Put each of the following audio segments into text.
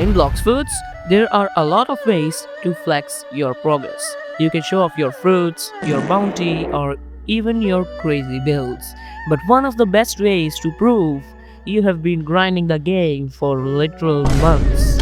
In Blox Foods, there are a lot of ways to flex your progress. You can show off your fruits, your bounty, or even your crazy builds. But one of the best ways to prove you have been grinding the game for literal months.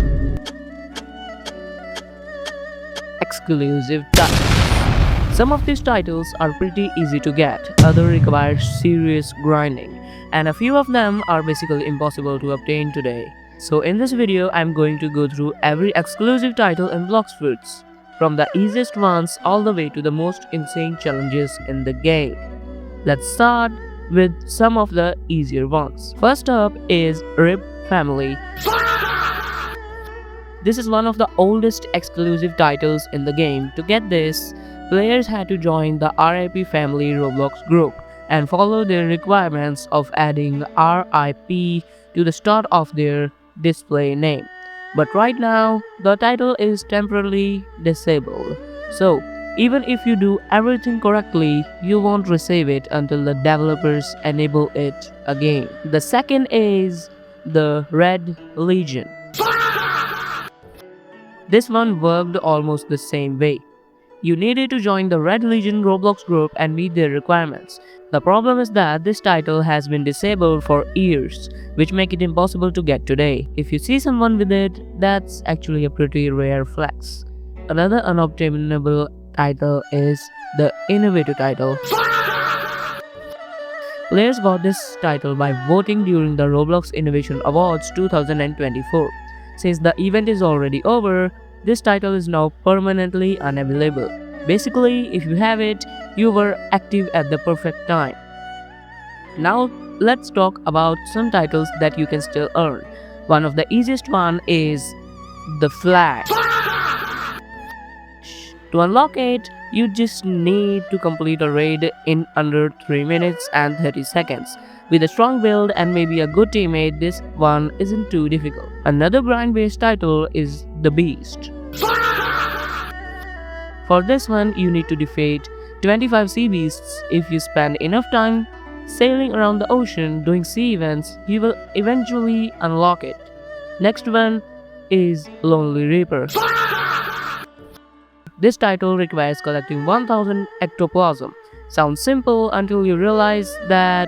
Exclusive titles. Some of these titles are pretty easy to get, others require serious grinding, and a few of them are basically impossible to obtain today. So in this video, I'm going to go through every exclusive title in Blox Fruits, from the easiest ones all the way to the most insane challenges in the game. Let's start with some of the easier ones. First up is Rib Family. This is one of the oldest exclusive titles in the game. To get this, players had to join the RIP Family Roblox group and follow their requirements of adding RIP to the start of their display name. But right now, the title is temporarily disabled. So, even if you do everything correctly, you won't receive it until the developers enable it again. The second is the Red Legion. This one worked almost the same way. You needed to join the Red Legion Roblox group and meet their requirements. The problem is that this title has been disabled for years, which make it impossible to get today. If you see someone with it, that's actually a pretty rare flex. Another unobtainable title is the Innovator title. Players got this title by voting during the Roblox Innovation Awards 2024. Since the event is already over, this title is now permanently unavailable. Basically, if you have it, you were active at the perfect time. Now, let's talk about some titles that you can still earn. One of the easiest one is the Flash. To unlock it, you just need to complete a raid in under 3 minutes and 30 seconds. With a strong build and maybe a good teammate, this one isn't too difficult. Another grind-based title is the Beast. For this one, you need to defeat 25 sea beasts. If you spend enough time sailing around the ocean doing sea events, you will eventually unlock it. Next one is Lonely Reaper. This title requires collecting 1000 ectoplasm. Sounds simple until you realize that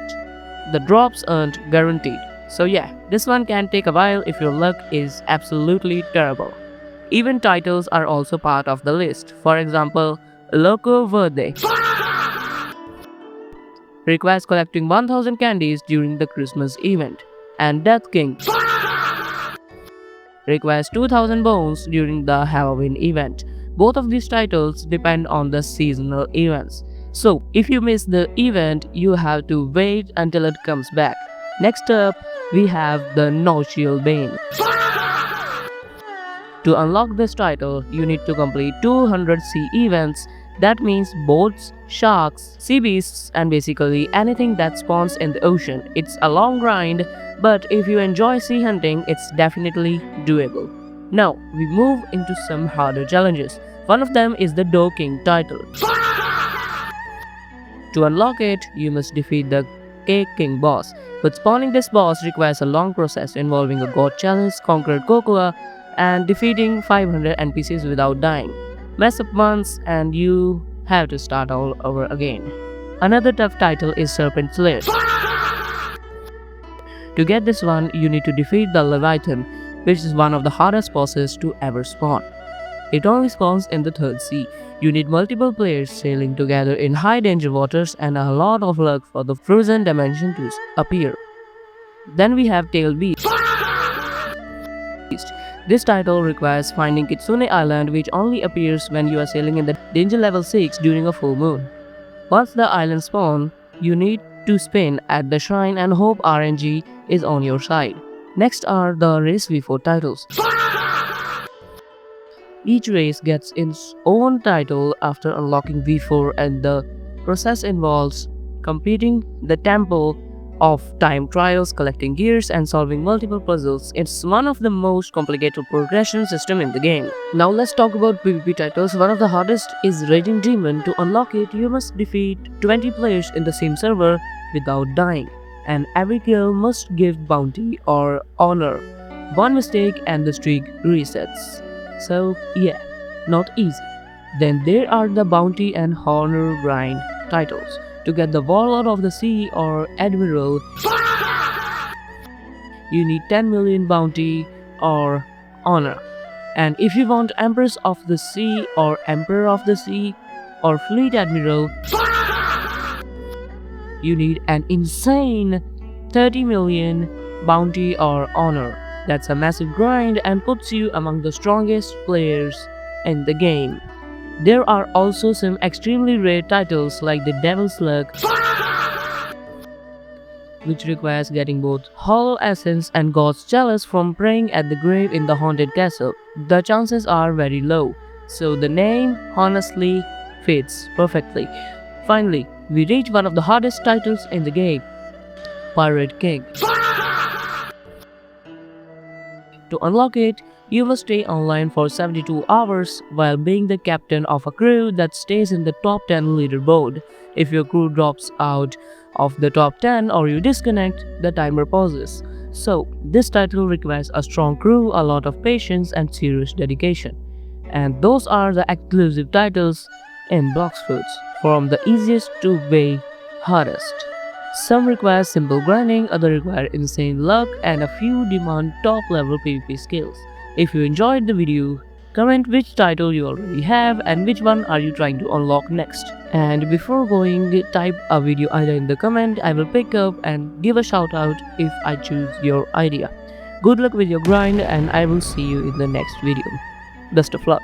the drops aren't guaranteed. So yeah, this one can take a while if your luck is absolutely terrible. Event titles are also part of the list. For example, Loco Verde requires collecting 1000 candies during the Christmas event, and Death King requires 2000 bones during the Halloween event. Both of these titles depend on the seasonal events. So, if you miss the event, you have to wait until it comes back. Next up, we have the No Shield Bane. To unlock this title, you need to complete 200 sea events. That means boats, sharks, sea beasts, and basically anything that spawns in the ocean. It's a long grind, but if you enjoy sea hunting, it's definitely doable. Now, we move into some harder challenges. One of them is the Dough King title. To unlock it, you must defeat the Cake King boss, but spawning this boss requires a long process involving a god challenge, conquered cocoa, and defeating 500 NPCs without dying. Mess up once and you have to start all over again. Another tough title is Serpent Slayer. To get this one, you need to defeat the Leviathan, which is one of the hardest bosses to ever spawn. It only spawns in the 3rd sea. You need multiple players sailing together in high danger waters and a lot of luck for the frozen dimension to appear. Then we have Tail Beast. This title requires finding Kitsune Island, which only appears when you are sailing in the danger level 6 during a full moon. Once the island spawns, you need to spin at the shrine and hope RNG is on your side. Next are the Race V4 titles. Each race gets its own title after unlocking V4, and the process involves completing the Temple of Time trials, collecting gears, and solving multiple puzzles. It's one of the most complicated progression system in the game. Now let's talk about PvP titles. One of the hardest is Raging Demon. To unlock it, you must defeat 20 players in the same server without dying, and every kill must give bounty or honor. One mistake and the streak resets. So, yeah, not easy. Then there are the bounty and honor grind titles. To get the Warlord of the Sea or Admiral, you need 10 million bounty or honor. And if you want Empress of the Sea or Emperor of the Sea or Fleet Admiral, you need an insane 30 million bounty or honor. That's a massive grind and puts you among the strongest players in the game. There are also some extremely rare titles like the Devil's Luck, which requires getting both Hollow Essence and God's Chalice from praying at the grave in the haunted castle. The chances are very low, so the name honestly fits perfectly. Finally, we reach one of the hardest titles in the game, Pirate King. To unlock it, you must stay online for 72 hours while being the captain of a crew that stays in the top 10 leaderboard. If your crew drops out of the top 10 or you disconnect, the timer pauses. So, this title requires a strong crew, a lot of patience, and serious dedication. And those are the exclusive titles in Blox, from the easiest to way hardest. Some require simple grinding, others require insane luck, and a few demand top level PvP skills. If you enjoyed the video, comment which title you already have and which one are you trying to unlock next. And before going, type a video idea in the comment. I will pick up and give a shout out if I choose your idea. Good luck with your grind and I will see you in the next video. Best of luck.